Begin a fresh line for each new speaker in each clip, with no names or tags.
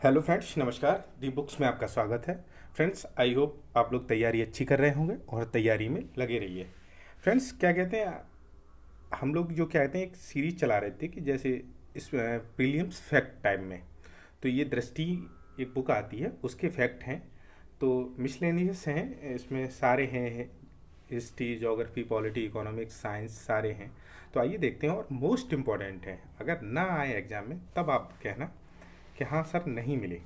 Hello friends, नमस्कार। दी books में आपका स्वागत है। फ्रेंड्स, आई होप आप लोग तैयारी अच्छी कर रहे होंगे और तैयारी में लगे रहिए। फ्रेंड्स, क्या कहते हैं, हम लोग जो क्या कहते हैं, एक सीरीज चला रहे थे कि जैसे इस प्रीलिम्स फैक्ट टाइम में, तो ये दृष्टि एक बुक आती है, उसके फैक्ट हैं। तो मिसलेनियस हैं, इसमें सारे हैं, history, geography, polity, economics, science, सारे हैं। तो आइए देखते हैं। और मोस्ट इम्पॉर्टेंट है, अगर ना आए एग्जाम में तब आप कहना कि हाँ सर नहीं मिले।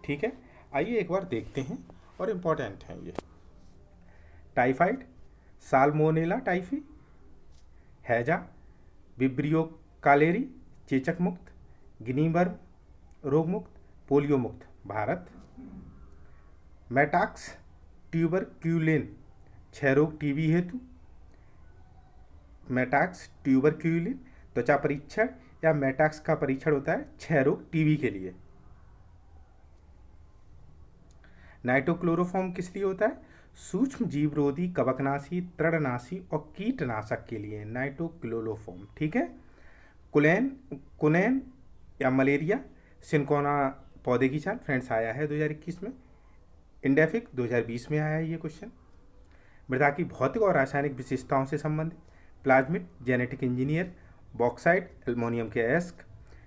ठीक है, आइए एक बार देखते हैं। और इम्पॉर्टेंट हैं ये। टाइफाइड, साल्मोनेला टाइफी, हैजा, विब्रियो कालेरी, चेचक मुक्त, गिनी वर्म रोग मुक्त, पोलियो मुक्त भारत। मेटाक्स, ट्यूबरक्यूलिन, क्षय रोग टीबी हेतु। मेटाक्स ट्यूबरक्यूलिन त्वचा परीक्षण, या मेटाक्स का परीक्षण होता है क्षय रोग टीबी के लिए। नाइट्रोक्लोरोफॉर्म किस लिए होता है? सूक्ष्म जीवरोधी, कवकनाशी, तृणनाशी और कीटनाशक के लिए नाइट्रोक्लोरोफॉर्म। ठीक है। कुलैन, कुनैन या मलेरिया सिनकोना पौधे की छाल, फ्रेंड्स आया है 2021 में। इंडेफिक 2020 में आया है ये क्वेश्चन। मृदा की भौतिक और रासायनिक विशेषताओं से संबंधित। Plasmid, genetic engineer, bauxite, aluminium के अयस्क।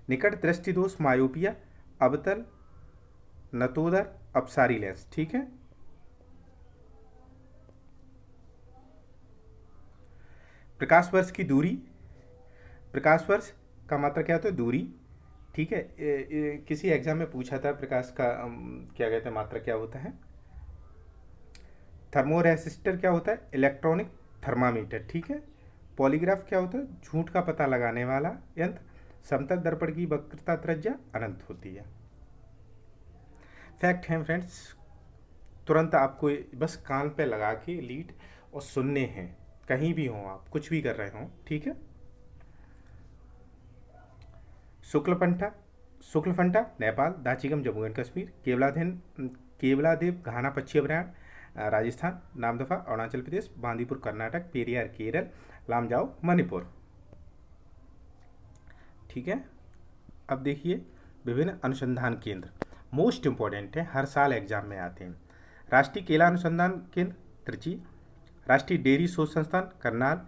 निकट दृष्टि दोष, मायोपिया, अवतल, नतोदर, अपसारी लेंस। ठीक है। प्रकाश वर्ष की दूरी, प्रकाश वर्ष का मात्रा क्या होता है? दूरी। ठीक है। किसी एग्जाम में पूछा था प्रकाश का क्या कहते हैं मात्रा क्या होता है। थर्मोरेसिस्टर क्या होता है? Electronic thermometer. ठीक है। पॉलीग्राफ क्या होता है? झूठ का पता लगाने वाला यंत्र। समतल दर्पण की वक्रता त्रिज्या अनंत होती है। फैक्ट हैं फ्रेंड्स, तुरंत आपको बस कान पे लगा के लीड और सुनने हैं, कहीं भी हों आप, कुछ भी कर रहे हों। ठीक है। शुक्लफंटा, शुक्लफंटा नेपाल, दाचिगम जम्मू एंड कश्मीर, केवलादेन, केवलादेव घाना पक्षी अभयारण्य राजस्थान, नामदफा अरुणाचल प्रदेश, बांदीपुर कर्नाटक, पेरियार केरल, लामजाओ मणिपुर। ठीक है। अब देखिए विभिन्न अनुसंधान केंद्र, मोस्ट इंपॉर्टेंट है, हर साल एग्जाम में आते हैं। राष्ट्रीय केला अनुसंधान केंद्र त्रिची, राष्ट्रीय डेयरी शोध संस्थान Karnal,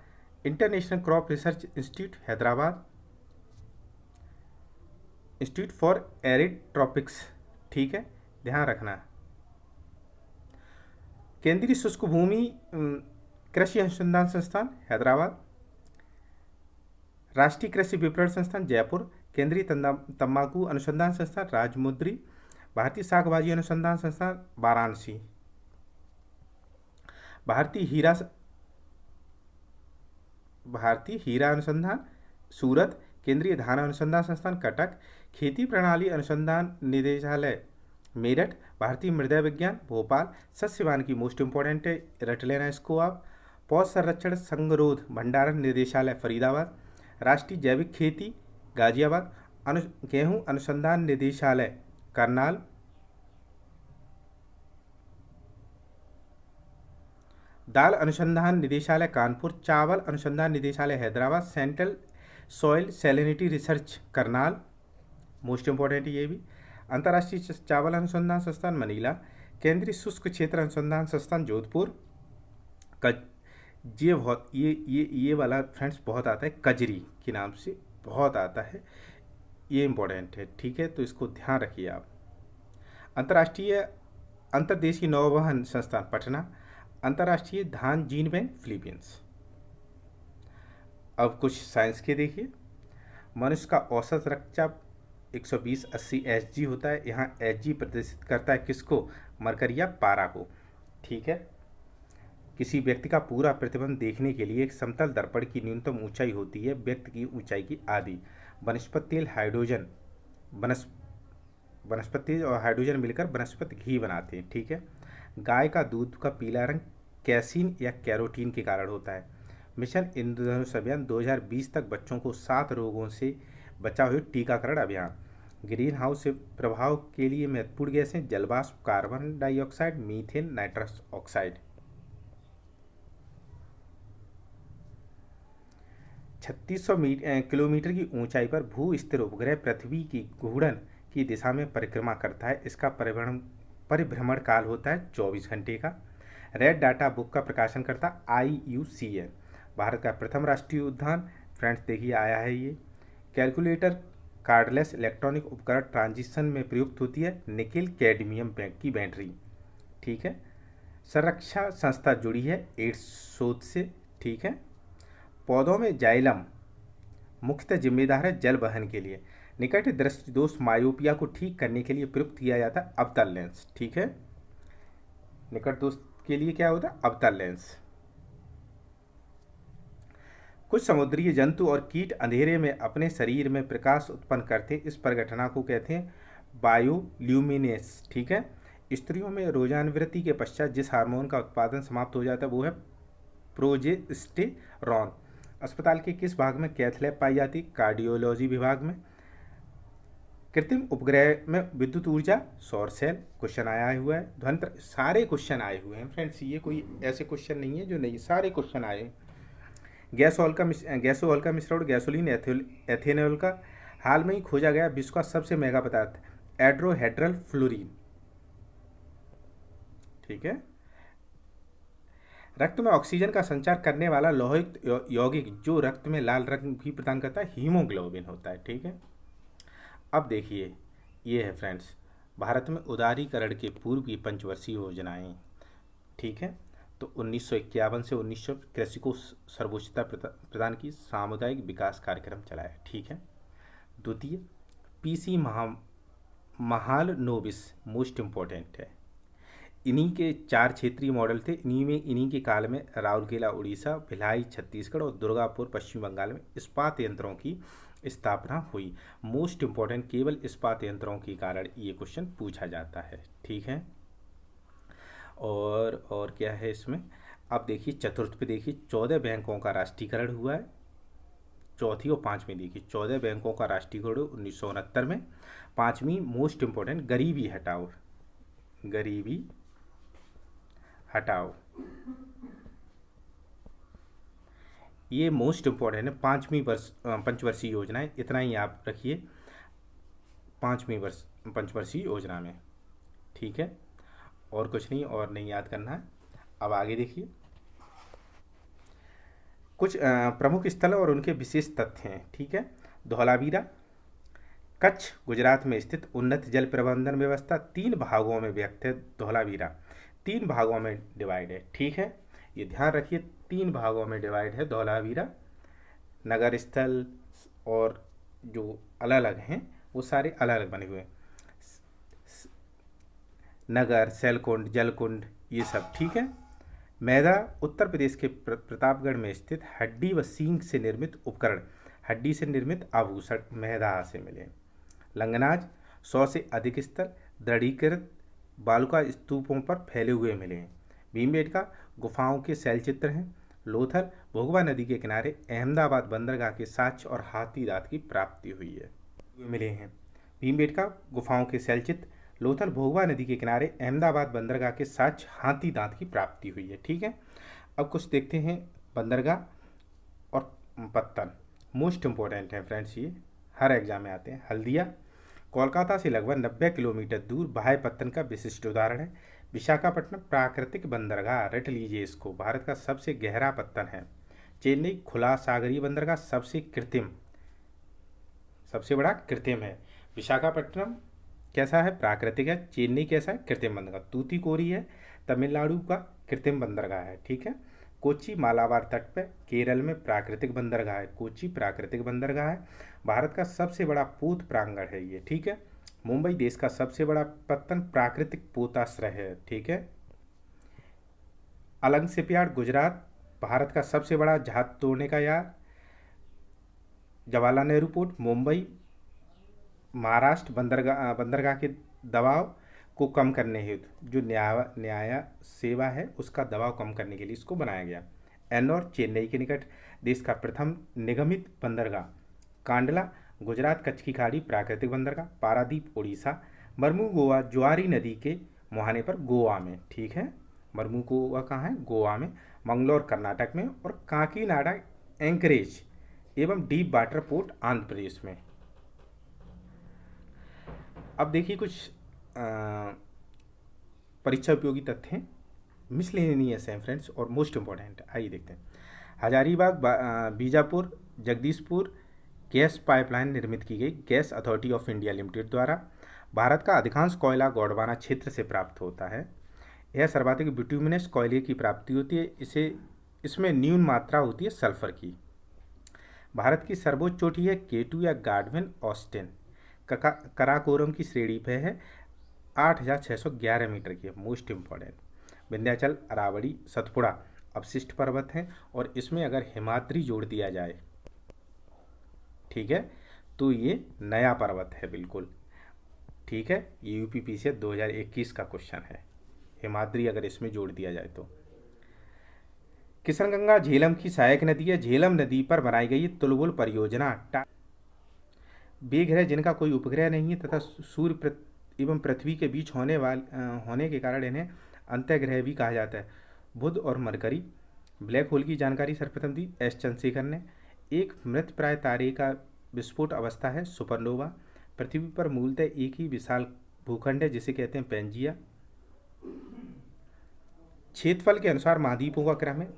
international crop research institute Hyderabad, institute for arid tropics. ठीक है, ध्यान रखना। केंद्रीय शुष्क भूमि कृषि अनुसंधान संस्थान हैदराबाद, राष्ट्रीय कृषि विपणन संस्थान जयपुर, केंद्रीय तंबाकू अनुसंधान संस्थान राजमुंद्री, भारतीय शाक भाजी अनुसंधान संस्थान वाराणसी, भारतीय हीरा अनुसंधान सूरत, केंद्रीय धान अनुसंधान संस्थान कटक, खेती प्रणाली अनुसंधान निदेशालय मेरठ, भारतीय मृदा विज्ञान भोपाल, सस्यवान की मोस्ट इंपॉर्टेंट है, रट लेना इसको आप। पौध संरक्षण संगरोध भंडारण निदेशालय फरीदाबाद, राष्ट्रीय जैविक खेती गाजियाबाद, गेहूं अनुसंधान निदेशालय करनाल, दाल अनुसंधान निदेशालय कानपुर, चावल अनुसंधान निदेशालय Hyderabad, central soil salinity research Karnal, most important ये भी। अंतर्राष्ट्रीय चावल अनुसंधान संस्थान मनीला, केंद्रीय शुष्क क्षेत्र अनुसंधान संस्थान जोधपुर। ये बहुत ये वाला फ्रेंड्स बहुत आता है, कजरी के नाम से बहुत आता है, ये इंपॉर्टेंट है। ठीक है, तो इसको ध्यान रखिए आप। अंतर्राष्ट्रीय अंतर्देशीय नौवहन संस्थान पटना, अंतर्राष्ट्रीय धान जीन बैंक फिलीपींस। अब कुछ साइंस के देखिए। मनुष्य का औसत रक्तचाप 120/80 Hg होता है। यहाँ Hg प्रदर्शित करता है किसको? मरकरी या पारा को। ठीक है। किसी व्यक्ति का पूरा प्रतिबिंब देखने के लिए एक समतल दर्पण की न्यूनतम ऊंचाई होती है व्यक्ति की ऊंचाई की आधी। वनस्पति तेल, हाइड्रोजन, वनस्पति और हाइड्रोजन मिलकर वनस्पति घी बनाते हैं। ठीक है। गाय का दूध का पीला रंग कैसीन या कैरोटीन के कारण होता है। मिशन इंद्रधनुष अभियान 2020 तक बच्चों को 7 रोगों से बचाव हेतु टीकाकरण अभियान। ग्रीन हाउस प्रभाव के लिए महत्वपूर्ण गैसें जलवाष्प, carbon dioxide, methane, nitrous oxide. 3600 kilometre की ऊंचाई पर भू स्थिर उपग्रह पृथ्वी की घूर्णन की दिशा में परिक्रमा करता है। इसका परिभ्रमण काल होता है 24 घंटे का। रेड डाटा बुक का प्रकाशन करता IUCN। भारत का प्रथम राष्ट्रीय उद्यान, फ्रेंड्स देखिए आया है ये। कैलकुलेटर कार्डलेस इलेक्ट्रॉनिक उपकरण ट्रांजिशन में प्रयुक्त होती है निकेल कैडमियम की बैटरी, ठीक है। संरक्षा संस्था जुड़ी है एड्स शोध से, ठीक है। पौधों में जाइलम मुख्यतः जिम्मेदार है जल वहन के लिए। निकट दृष्टि दोष मायोपिया को ठीक करने के लिए प्रयुक्त किया जाता है अवतल लेंस, ठीक है। निकट दोष के लिए क्या होता है? अवतल लेंस। कुछ समुद्री जंतु और कीट अंधेरे में अपने शरीर में प्रकाश उत्पन्न करते हैं। इस प्रघटना को कहते हैं बायोल्यूमिनेस, ठीक है। स्त्रियों में रोजानवृत्ति के पश्चात जिस हार्मोन का उत्पादन समाप्त हो जाता है वो है प्रोजेस्टेरॉन। अस्पताल के किस भाग में कैथ लैब पाई जाती? कार्डियोलॉजी विभाग में। कृत्रिम उपग्रह में विद्युत ऊर्जा, सौर सेल, क्वेश्चन आया हुआ है। ध्वनि, सारे क्वेश्चन आए हुए हैं फ्रेंड्स, ये कोई ऐसे क्वेश्चन नहीं है जो नहीं, सारे क्वेश्चन आए। गैसोहॉल का मिश्रण गैसोलीन एथेनॉल का हाल में ही खोजा गया विश्व का सबसे महंगा पदार्थ एड्रोहेड्रल फ्लोरीन, ठीक है। रक्त में ऑक्सीजन का संचार करने वाला लोहयुक्त यौगिक जो रक्त में लाल रंग भी प्रदान करता है हीमोग्लोबिन होता है, ठीक है। अब देखिए ये है फ्रेंड्स भारत में उदारीकरण के पूर्व की पंचवर्षीय योजनाएं, ठीक है। तो 1951 से 1983 को सर्वोच्चता प्रदान की सामुदायिक विकास कार्यक्रम चलाया, ठीक है। द्वितीय PC महालनोबिस मोस्ट इम्पोर्टेंट है। इन्हीं के 4 क्षेत्रीय मॉडल थे। इन्हीं के काल में राउरकेला उड़ीसा, भिलाई छत्तीसगढ़ और दुर्गापुर पश्चिम बंगाल में इस्पात यंत्रों की स्थापना हुई। मोस्ट इम्पोर्टेंट, केवल इस्पात यंत्रों के कारण ये क्वेश्चन पूछा जाता है, ठीक है। और क्या है इसमें? अब देखिए चतुर्थ पे देखिए 14 बैंकों का राष्ट्रीयकरण हुआ है। चौथी और पाँचवीं देखिए 14 बैंकों का राष्ट्रीयकरण 1969 में। पाँचवीं मोस्ट इम्पोर्टेंट गरीबी हटाओ, गरीबी हटाओ, ये मोस्ट इम्पोर्टेंट है। पंचवर्षीय योजना है, इतना ही आप रखिए पंचवर्षीय योजना में, ठीक है। और कुछ नहीं, और नहीं याद करना है। अब आगे देखिए कुछ प्रमुख स्थल और उनके विशेष तथ्य हैं, ठीक है। धौलावीरा कच्छ गुजरात में स्थित उन्नत जल प्रबंधन व्यवस्था 3 भागों में व्यक्त है। धौलावीरा 3 भागों में डिवाइड है, ठीक है। ये ध्यान रखिए 3 भागों में डिवाइड है धौलावीरा। नगर स्थल और जो अलग अलग हैं वो सारे अलग अलग बने हुए हैं। नगर, सैलकुंड, जलकुंड, ये सब, ठीक है। मैदा उत्तर प्रदेश के प्रतापगढ़ में स्थित हड्डी व सींग से निर्मित उपकरण, हड्डी से निर्मित आभूषण मैदा से मिले। लंगनाज 100 से अधिक स्थल दृढ़ीकृत बालुका स्तूपों पर फैले हुए मिले हैं। भीमबेटका गुफाओं के शैल चित्र हैं। लोथल भोगवा नदी के किनारे अहमदाबाद बंदरगाह के साक्ष्य और हाथी दांत की प्राप्ति हुई है, मिले हैं। भीमबेटका गुफाओं के शैल चित्र, लोथल भोगवा नदी के किनारे अहमदाबाद बंदरगाह के साक्ष्य हाथी दांत की प्राप्ति हुई है, ठीक है। अब कुछ देखते हैं बंदरगाह और पत्तन, मोस्ट इम्पोर्टेंट है फ्रेंड्स, ये हर एग्जाम में आते हैं। हल्दिया कोलकाता से लगभग 90 किलोमीटर दूर बाह्य पत्तन का विशिष्ट उदाहरण है। विशाखापट्टनम प्राकृतिक बंदरगाह, रट लीजिए इसको, भारत का सबसे गहरा पत्तन है। चेन्नई खुला सागरीय बंदरगाह सबसे बड़ा कृत्रिम है। विशाखापट्टनम कैसा है? प्राकृतिक है। चेन्नई कैसा है? कृत्रिम बंदरगाह। तूतीकोरी है तमिलनाडु का कृत्रिम बंदरगाह है, ठीक है। कोच्चि मालाबार तट पर केरल में प्राकृतिक बंदरगाह है। कोच्चि प्राकृतिक बंदरगाह है। भारत का सबसे बड़ा पोत प्रांगण है ये, ठीक है। मुंबई देश का सबसे बड़ा पत्तन प्राकृतिक पोताश्रय है, ठीक है। अलंग शिपयार्ड गुजरात भारत का सबसे बड़ा जहाज तोड़ने का यार्ड। जवाहरलाल नेहरू पोर्ट मुंबई महाराष्ट्र बंदरगाह के दबाव को कम करने हेतु जो न्याय सेवा है उसका दबाव कम करने के लिए इसको बनाया गया। एन्नौर चेन्नई के निकट देश का प्रथम निगमित बंदरगाह। कांडला गुजरात कच्छ की खाड़ी प्राकृतिक बंदरगाह। पारादीप उड़ीसा। मरमू गोवा ज्वारी नदी के मुहाने पर गोवा में, ठीक है। मरमू गोवा कहाँ है? गोवा में। मंगलोर कर्नाटक में। और काकीनाडा एंकरेज एवं deep water port Andhra Pradesh में। अब देखिए कुछ अ, परीक्षा उपयोगी तथ्य हैं, मिसलेनियस हैं फ्रेंड्स और मोस्ट इम्पॉर्टेंट। आइए देखते हैं। हजारीबाग बीजापुर जगदीशपुर गैस पाइपलाइन निर्मित की गई gas authority of India limited द्वारा। भारत का अधिकांश कोयला गोंडवाना क्षेत्र से प्राप्त होता है। यह सर्वाधिक बिट्यूमिनस कोयले की प्राप्ति होती है। इसे इसमें न्यून मात्रा होती है सल्फर की। भारत की सर्वोच्च चोटी है केटू या गार्डविन ऑस्टिन। कराकोरम की श्रेणी पे है 8,611 मीटर की है। Most important. विंध्याचल अरावली सतपुड़ा अवशिष्ट पर्वत हैं और इसमें अगर हिमाद्री जोड़ दिया जाए, ठीक है, तो ये नया पर्वत है बिल्कुल। ठीक है, ये यूपीपीसीएस 2021 का क्वेश्चन है। हिमाद्री अगर इसमें जोड़ दिया जाए तो। किशनगंगा झेलम की सहायक नदी है। झेलम नदी पर बनाई गई तुलबुल परियोजना वे ग्रह जिनका कोई उपग्रह नहीं है तथा सूर्य एवं पृथ्वी के बीच होने के कारण इन्हें अंतःग्रह भी कहा जाता है। बुध और मरकरी। ब्लैक होल की जानकारी सर्वप्रथम दी एस चंद्रशेखर ने। एक मृत प्राय तारे का विस्फोट अवस्था है सुपरनोवा। पृथ्वी पर मूलतः एक ही विशाल भूखंड है जिसे कहते हैं पेंजिया। क्षेत्रफल के अनुसार महाद्वीपों का क्रम है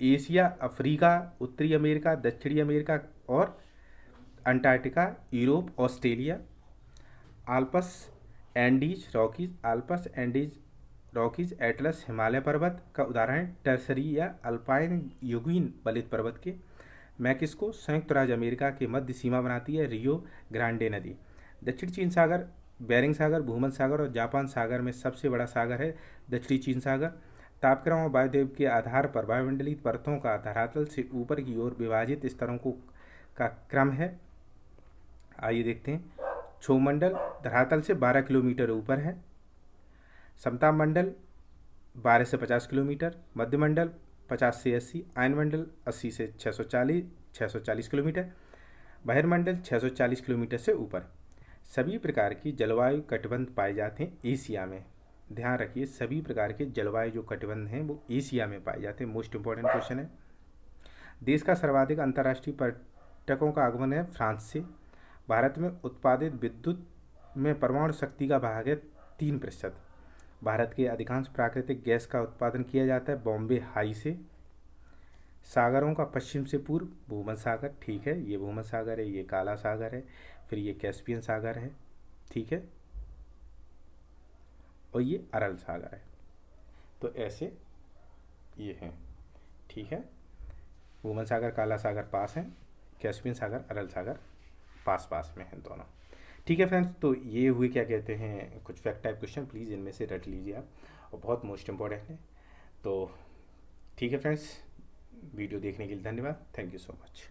एशिया, अफ्रीका, उत्तरी अमेरिका, दक्षिणी अमेरिका और Antarctica, Europe, Australia. Alps Andes Rockies. Alps Andes Rockies Atlas Himalaya पर्वत का उदाहरण टर्सरी या अल्पाइन युगीन बलित पर्वत के। मैक्सिको संयुक्त राज्य अमेरिका के मध्य सीमा बनाती है रियो ग्रांडे नदी। दक्षिण चीन सागर, बेरिंग सागर, भूमध्य सागर और जापान सागर में सबसे बड़ा सागर है दक्षिणी चीन सागर। तापक्रम और वायुदेव के आधार पर वायुमंडलीय परतों का धरातल से ऊपर की ओर विभाजित स्तरों का क्रम है। आइए देखते हैं। क्षोमंडल धरातल से 12 किलोमीटर ऊपर है। समताप मंडल 12 से 50 किलोमीटर। मध्यमंडल 50 से 80। आयनमंडल 80 से 640 किलोमीटर। बहिर्मंडल 640 किलोमीटर से ऊपर। सभी प्रकार की जलवायु कटिबंध पाए जाते हैं एशिया में। ध्यान रखिए, सभी प्रकार के जलवायु जो कटिबंध हैं वो एशिया में पाए जाते हैं। मोस्ट इंपॉर्टेंट क्वेश्चन है। देश का सर्वाधिक अंतर्राष्ट्रीय पर्यटकों का आगमन है फ्रांस से। भारत में उत्पादित विद्युत में परमाणु शक्ति का भाग है 3%। भारत के अधिकांश प्राकृतिक गैस का उत्पादन किया जाता है बॉम्बे हाई से। सागरों का पश्चिम से पूर्व भूमध्य सागर, ठीक है, ये भूमध्य सागर है, ये काला सागर है, फिर ये कैस्पियन सागर है, ठीक है, और ये अरल सागर है। तो ऐसे ये हैं, ठीक है। भूमध्य सागर काला सागर पास हैं, कैस्पियन सागर अरल सागर पास पास में हैं दोनों। ठीक है फ्रेंड्स, तो ये हुए क्या कहते हैं कुछ फैक्ट टाइप क्वेश्चन, प्लीज़ इनमें से रट लीजिए आप, और बहुत मोस्ट इम्पॉर्टेंट है। तो ठीक है फ्रेंड्स, वीडियो देखने के लिए धन्यवाद। Thank you so much.